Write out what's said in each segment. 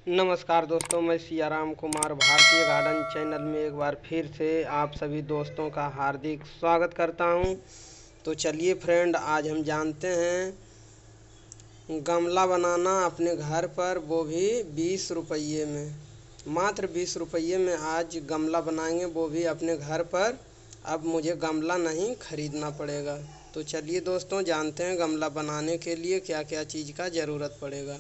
नमस्कार दोस्तों, मैं सियाराम कुमार भारतीय गार्डन चैनल में एक बार फिर से आप सभी दोस्तों का हार्दिक स्वागत करता हूं। तो चलिए फ्रेंड, आज हम जानते हैं गमला बनाना अपने घर पर, वो भी 20 रुपये में। मात्र 20 रुपये में आज गमला बनाएंगे, वो भी अपने घर पर। अब मुझे गमला नहीं खरीदना पड़ेगा। तो चलिए दोस्तों, जानते हैं गमला बनाने के लिए क्या क्या चीज़ का ज़रूरत पड़ेगा।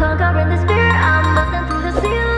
Conquering the spirit, I'm busting through the ceiling.